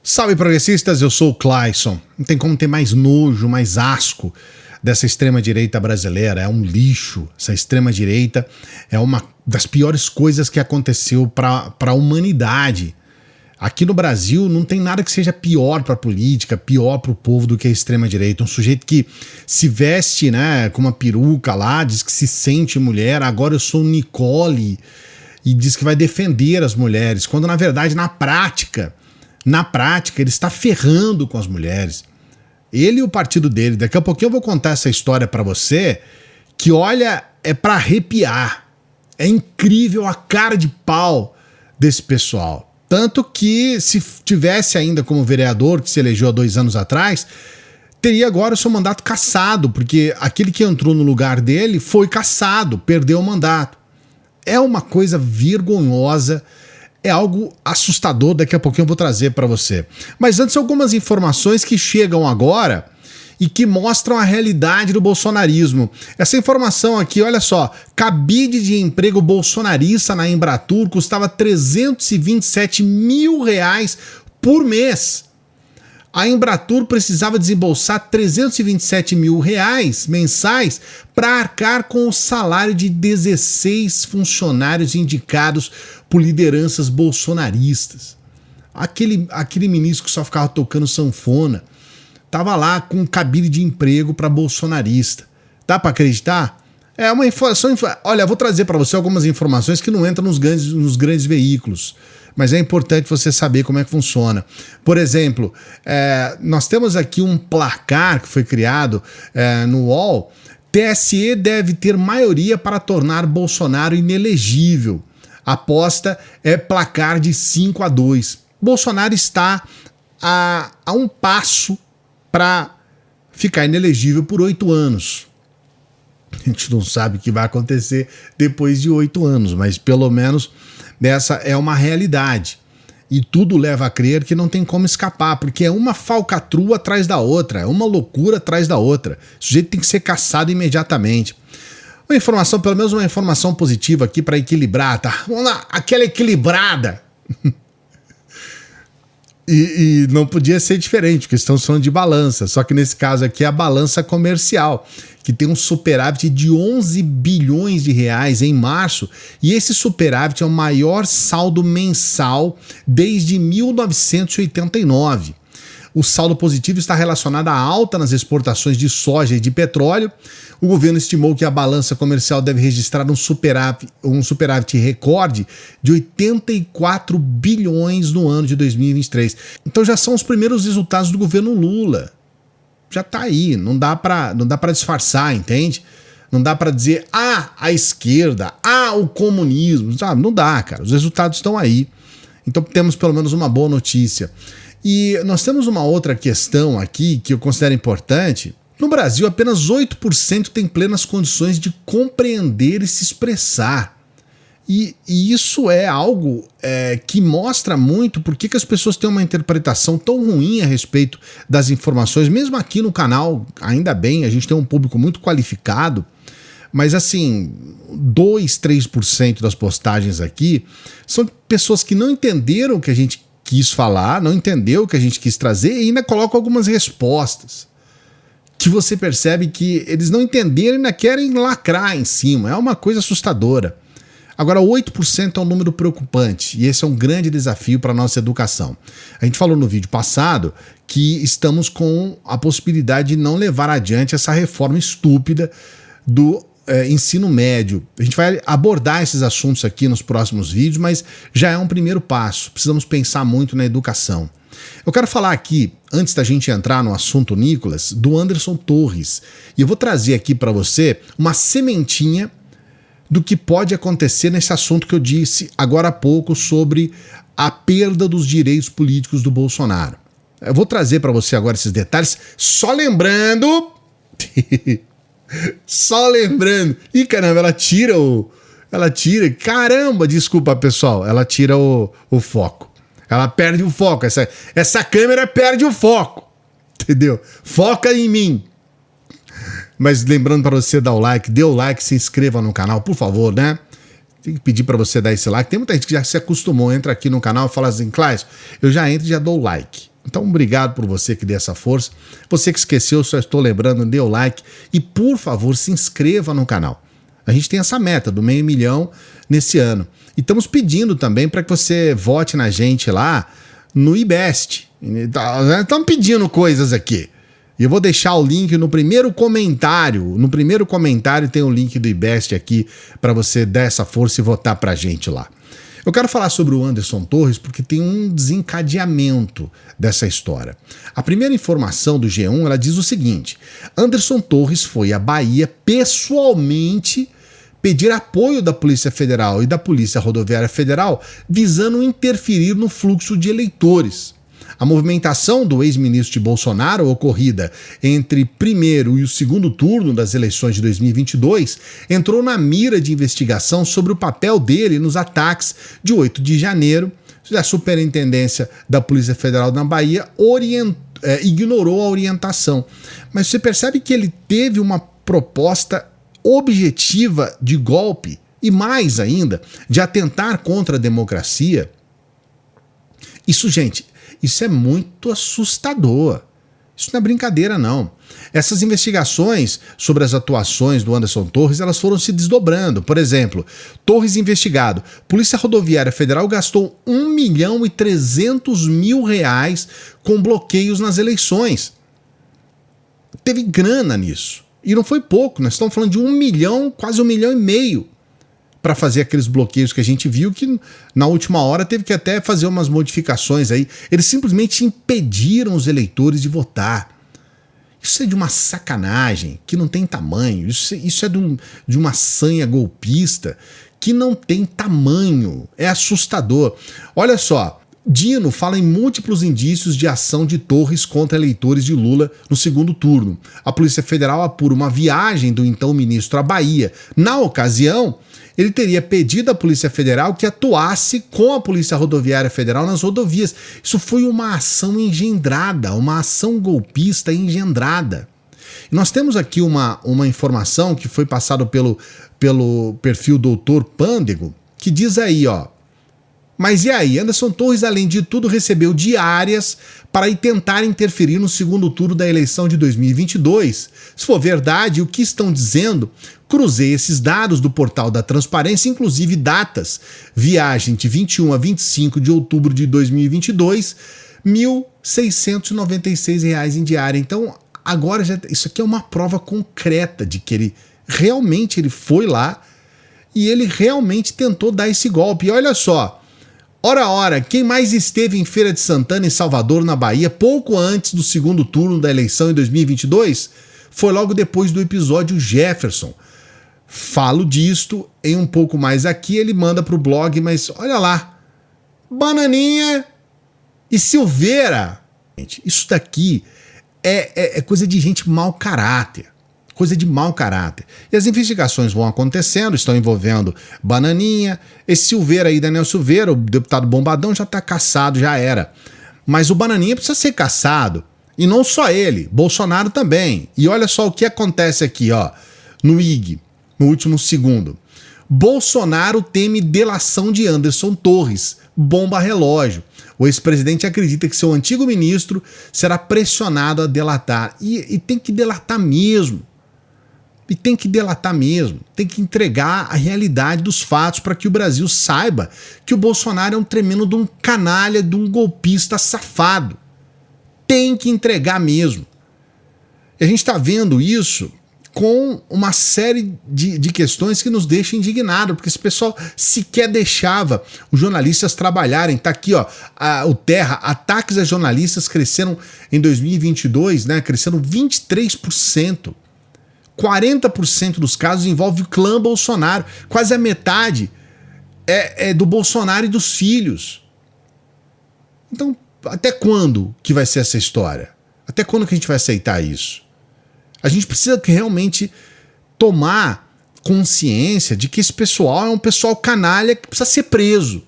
Salve progressistas, eu sou o Clayson. Não tem como ter mais nojo, mais asco dessa extrema-direita brasileira. É um lixo. Essa extrema-direita é uma das piores coisas que aconteceu para a humanidade. Aqui no Brasil não tem nada que seja pior para a política, pior para o povo do que a extrema-direita. Um sujeito que se veste, né, com uma peruca lá, diz que se sente mulher, agora eu sou Nicole, e diz que vai defender as mulheres, quando na verdade, na prática, ele está ferrando com as mulheres. Ele e o partido dele. Daqui a pouquinho eu vou contar essa história para você, que olha, é para arrepiar. É incrível a cara de pau desse pessoal. Tanto que, se tivesse ainda como vereador, que se elegeu há 2 anos atrás, teria agora o seu mandato cassado, porque aquele que entrou no lugar dele foi cassado, perdeu o mandato. É uma coisa vergonhosa. É algo assustador, daqui a pouquinho eu vou trazer para você. Mas antes, algumas informações que chegam agora e que mostram a realidade do bolsonarismo. Essa informação aqui, olha só, cabide de emprego bolsonarista na Embratur custava R$327 mil por mês. A Embratur precisava desembolsar R$327 mil mensais para arcar com o salário de 16 funcionários indicados por lideranças bolsonaristas. Aquele ministro que só ficava tocando sanfona, tava lá com cabide de emprego para bolsonarista. Dá para acreditar? É uma informação. Olha, eu vou trazer para você algumas informações que não entram nos grandes veículos, mas é importante você saber como é que funciona. Por exemplo, nós temos aqui um placar que foi criado no UOL. TSE deve ter maioria para tornar Bolsonaro inelegível. A aposta é placar de 5-2. Bolsonaro está a um passo para ficar inelegível por 8 anos. A gente não sabe o que vai acontecer depois de 8 anos, mas pelo menos essa é uma realidade. E tudo leva a crer que não tem como escapar, porque é uma falcatrua atrás da outra, é uma loucura atrás da outra. O sujeito tem que ser caçado imediatamente. Uma informação, pelo menos uma informação positiva aqui para equilibrar, tá? Vamos lá, aquela equilibrada. E não podia ser diferente, porque estamos falando de balança, só que nesse caso aqui é a balança comercial, que tem um superávit de 11 bilhões de reais em março, e esse superávit é o maior saldo mensal desde 1989. O saldo positivo está relacionado à alta nas exportações de soja e de petróleo. O governo estimou que a balança comercial deve registrar um superávit recorde de 84 bilhões no ano de 2023. Então já são os primeiros resultados do governo Lula. Já tá aí, não dá para disfarçar, entende? Não dá para dizer, a esquerda, o comunismo, sabe? Não dá, cara, os resultados estão aí. Então temos pelo menos uma boa notícia. E nós temos uma outra questão aqui que eu considero importante. No Brasil, apenas 8% tem plenas condições de compreender e se expressar. E isso é algo que mostra muito por que as pessoas têm uma interpretação tão ruim a respeito das informações. Mesmo aqui no canal, ainda bem, a gente tem um público muito qualificado, mas assim, 2-3% das postagens aqui são pessoas que não entenderam o que a gente quis falar, não entendeu o que a gente quis trazer e ainda coloca algumas respostas que você percebe que eles não entenderam e ainda querem lacrar em cima. É uma coisa assustadora. Agora, 8% é um número preocupante e esse é um grande desafio para a nossa educação. A gente falou no vídeo passado que estamos com a possibilidade de não levar adiante essa reforma estúpida do ensino médio. A gente vai abordar esses assuntos aqui nos próximos vídeos, mas já é um primeiro passo. Precisamos pensar muito na educação. Eu quero falar aqui, antes da gente entrar no assunto Nicolas, do Anderson Torres. E eu vou trazer aqui para você uma sementinha do que pode acontecer nesse assunto que eu disse agora há pouco sobre a perda dos direitos políticos do Bolsonaro. Eu vou trazer para você agora esses detalhes, só lembrando... Só lembrando. Ih, caramba, ela tira. Caramba, desculpa, pessoal. Ela tira o foco. Ela perde o foco. Essa câmera perde o foco. Entendeu? Foca em mim. Mas lembrando para você dar o like, dê o like, se inscreva no canal, por favor, né? Tem que pedir para você dar esse like. Tem muita gente que já se acostumou, entra aqui no canal e fala assim, Clayson, eu já entro e já dou o like. Então, obrigado por você que deu essa força. Você que esqueceu, só estou lembrando, dê o like e, por favor, se inscreva no canal. A gente tem essa meta do 500 mil nesse ano. E estamos pedindo também para que você vote na gente lá no IBEST. Estamos pedindo coisas aqui. E eu vou deixar o link no primeiro comentário. No primeiro comentário tem o link do IBEST aqui para você dar essa força e votar para a gente lá. Eu quero falar sobre o Anderson Torres porque tem um desencadeamento dessa história. A primeira informação do G1, ela diz o seguinte: Anderson Torres foi à Bahia pessoalmente pedir apoio da Polícia Federal e da Polícia Rodoviária Federal visando interferir no fluxo de eleitores. A movimentação do ex-ministro de Bolsonaro, ocorrida entre primeiro e o segundo turno das eleições de 2022, entrou na mira de investigação sobre o papel dele nos ataques de 8 de janeiro. A Superintendência da Polícia Federal na Bahia ignorou a orientação. Mas você percebe que ele teve uma proposta objetiva de golpe e, mais ainda, de atentar contra a democracia. Isso, gente, isso é muito assustador. Isso não é brincadeira, não. Essas investigações sobre as atuações do Anderson Torres, elas foram se desdobrando. Por exemplo, Torres investigado. Polícia Rodoviária Federal gastou R$1.300.000 com bloqueios nas eleições. Teve grana nisso. E não foi pouco, nós estamos falando de 1 milhão, quase 1,5 milhão para fazer aqueles bloqueios que a gente viu que na última hora teve que até fazer umas modificações aí. Eles simplesmente impediram os eleitores de votar. Isso é de uma sacanagem que não tem tamanho. Isso é de uma sanha golpista que não tem tamanho. É assustador. Olha só. Dino fala em múltiplos indícios de ação de Torres contra eleitores de Lula no segundo turno. A Polícia Federal apura uma viagem do então ministro à Bahia. Na ocasião, ele teria pedido à Polícia Federal que atuasse com a Polícia Rodoviária Federal nas rodovias. Isso foi uma ação engendrada, uma ação golpista engendrada. E nós temos aqui uma informação que foi passada pelo perfil Dr. Pândego, que diz aí, ó. Mas e aí? Anderson Torres, além de tudo, recebeu diárias para ir tentar interferir no segundo turno da eleição de 2022. Se for verdade o que estão dizendo, cruzei esses dados do portal da Transparência, inclusive datas. Viagem de 21 a 25 de outubro de 2022, R$ 1.696 em diária. Então, agora isso aqui é uma prova concreta de que ele foi lá e ele realmente tentou dar esse golpe. E olha só. Ora, quem mais esteve em Feira de Santana, em Salvador, na Bahia, pouco antes do segundo turno da eleição em 2022, foi logo depois do episódio Jefferson. Falo disto em um pouco mais aqui, ele manda pro blog, mas olha lá, Bananinha e Silveira. Gente, isso daqui é coisa de gente mau caráter. Coisa de mau caráter. E as investigações vão acontecendo, estão envolvendo Bananinha, esse Silveira aí, Daniel Silveira, o deputado bombadão, já tá caçado, já era. Mas o Bananinha precisa ser caçado. E não só ele, Bolsonaro também. E olha só o que acontece aqui, ó, no IG, no último segundo. Bolsonaro teme delação de Anderson Torres, bomba relógio. O ex-presidente acredita que seu antigo ministro será pressionado a delatar. E tem que delatar mesmo. E tem que delatar mesmo, tem que entregar a realidade dos fatos para que o Brasil saiba que o Bolsonaro é um tremendo de um canalha, de um golpista safado. Tem que entregar mesmo. E a gente está vendo isso com uma série de questões que nos deixam indignados, porque esse pessoal sequer deixava os jornalistas trabalharem. Tá aqui, ó, o Terra, ataques a jornalistas cresceram em 2022, né? Cresceram 23%. 40% dos casos envolve o clã Bolsonaro. Quase a metade é do Bolsonaro e dos filhos. Então, até quando que vai ser essa história? Até quando que a gente vai aceitar isso? A gente precisa realmente tomar consciência de que esse pessoal é um pessoal canalha que precisa ser preso.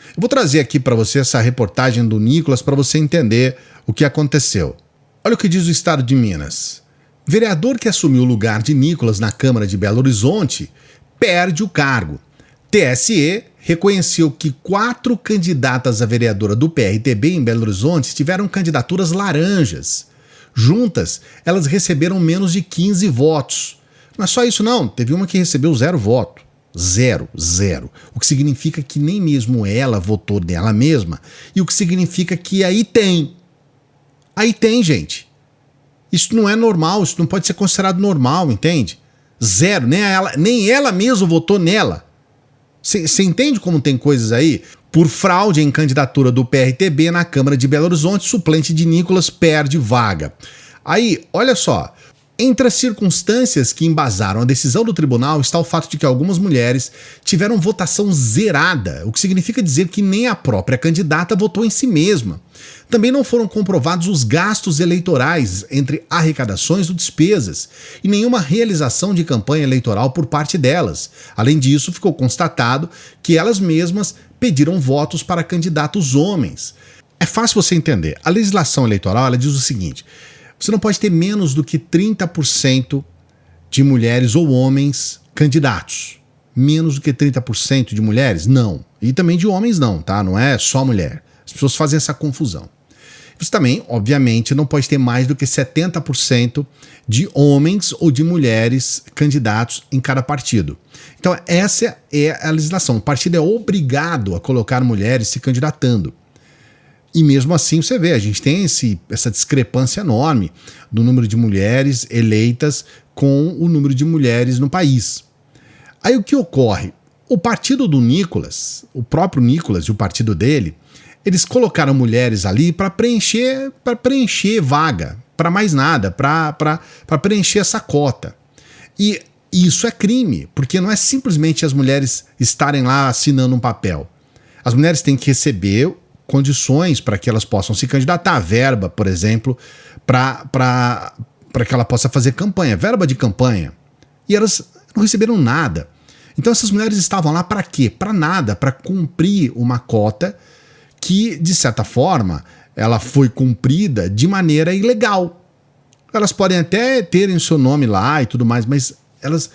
Eu vou trazer aqui para você essa reportagem do Nicolas para você entender o que aconteceu. Olha o que diz o Estado de Minas. Vereador que assumiu o lugar de Nicolas na Câmara de Belo Horizonte perde o cargo. TSE reconheceu que 4 candidatas a vereadora do PRTB em Belo Horizonte tiveram candidaturas laranjas. Juntas, elas receberam menos de 15 votos. Não é só isso não, teve uma que recebeu 0 voto. Zero. O que significa que nem mesmo ela votou nela mesma, e o que significa que aí tem, gente. Isso não é normal, isso não pode ser considerado normal, entende? 0, nem ela mesma votou nela. Você entende como tem coisas aí? Por fraude em candidatura do PRTB na Câmara de Belo Horizonte, suplente de Nicolas perde vaga. Aí, olha só, entre as circunstâncias que embasaram a decisão do tribunal está o fato de que algumas mulheres tiveram votação zerada, o que significa dizer que nem a própria candidata votou em si mesma. Também não foram comprovados os gastos eleitorais entre arrecadações ou despesas e nenhuma realização de campanha eleitoral por parte delas. Além disso, ficou constatado que elas mesmas pediram votos para candidatos homens. É fácil você entender. A legislação eleitoral ela diz o seguinte: você não pode ter menos do que 30% de mulheres ou homens candidatos. Menos do que 30% de mulheres? Não. E também de homens não, tá? Não é só mulher. As pessoas fazem essa confusão. Você também, obviamente, não pode ter mais do que 70% de homens ou de mulheres candidatos em cada partido. Então essa é a legislação. O partido é obrigado a colocar mulheres se candidatando. E mesmo assim você vê, a gente tem essa discrepância enorme do número de mulheres eleitas com o número de mulheres no país. Aí o que ocorre? O partido do Nicolas, o próprio Nicolas e o partido dele, eles colocaram mulheres ali para preencher vaga, para mais nada, para preencher essa cota. E isso é crime, porque não é simplesmente as mulheres estarem lá assinando um papel. As mulheres têm que receber condições para que elas possam se candidatar, verba, por exemplo, para que ela possa fazer campanha, verba de campanha. E elas não receberam nada. Então essas mulheres estavam lá para quê? Para nada, para cumprir uma cota que, de certa forma, ela foi cumprida de maneira ilegal. Elas podem até terem seu nome lá e tudo mais, mas elas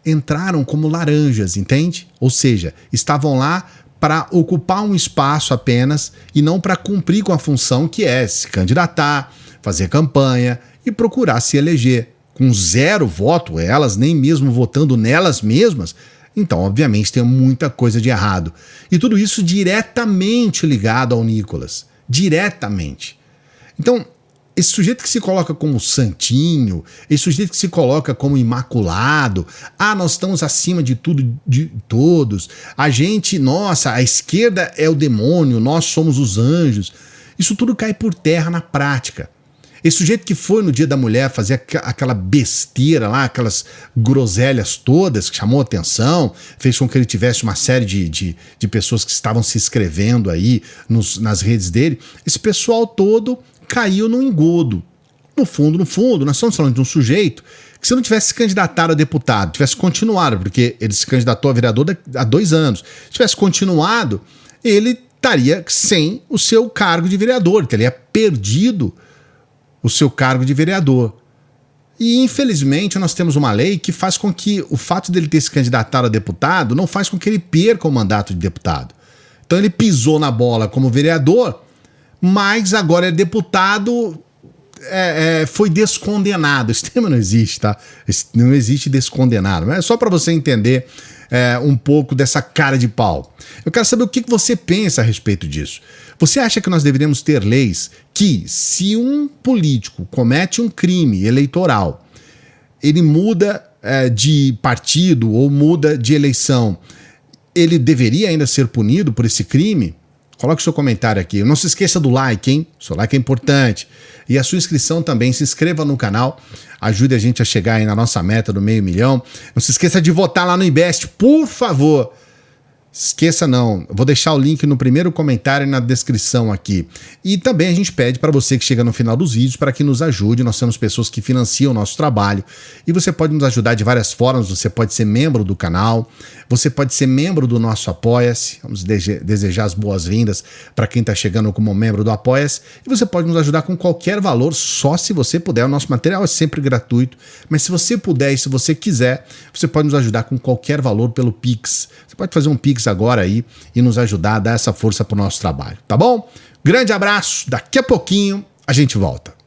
entraram como laranjas, entende? Ou seja, estavam lá para ocupar um espaço apenas e não para cumprir com a função que é se candidatar, fazer campanha e procurar se eleger. Com 0 voto, elas nem mesmo votando nelas mesmas, então obviamente tem muita coisa de errado. E tudo isso diretamente ligado ao Nicolas. Diretamente. Então, esse sujeito que se coloca como santinho, esse sujeito que se coloca como imaculado, nós estamos acima de tudo, de todos, a gente, nossa, a esquerda é o demônio, nós somos os anjos, isso tudo cai por terra na prática. Esse sujeito que foi no Dia da Mulher fazer aquela besteira lá, aquelas groselhas todas, que chamou atenção, fez com que ele tivesse uma série de pessoas que estavam se inscrevendo aí nas redes dele, esse pessoal todo caiu no engodo. No fundo, nós estamos falando de um sujeito que, se não tivesse se candidatado a deputado, tivesse continuado, porque ele se candidatou a vereador há 2 anos, se tivesse continuado, ele estaria sem o seu cargo de vereador, teria perdido o seu cargo de vereador. E, infelizmente, nós temos uma lei que faz com que o fato dele ter se candidatado a deputado não faz com que ele perca o mandato de deputado. Então ele pisou na bola como vereador, mas agora é deputado, foi descondenado. Esse termo não existe, tá? Não existe descondenado. Mas é só para você entender um pouco dessa cara de pau. Eu quero saber o que você pensa a respeito disso. Você acha que nós deveríamos ter leis que, se um político comete um crime eleitoral, ele muda de partido ou muda de eleição, ele deveria ainda ser punido por esse crime? Coloque seu comentário aqui. Não se esqueça do like, hein? Seu like é importante. E a sua inscrição também. Se inscreva no canal. Ajude a gente a chegar aí na nossa meta do 500 mil. Não se esqueça de votar lá no Invest, por favor. Esqueça não, vou deixar o link no primeiro comentário e na descrição aqui. E também a gente pede para você que chega no final dos vídeos para que nos ajude. Nós temos pessoas que financiam o nosso trabalho e você pode nos ajudar de várias formas. Você pode ser membro do canal, você pode ser membro do nosso Apoia-se. Vamos desejar as boas-vindas para quem está chegando como membro do Apoia-se. E você pode nos ajudar com qualquer valor, só se você puder. O nosso material é sempre gratuito, mas se você puder e se você quiser, você pode nos ajudar com qualquer valor pelo Pix. Você pode fazer um Pix Pix agora aí e nos ajudar a dar essa força pro nosso trabalho, tá bom? Grande abraço, daqui a pouquinho a gente volta.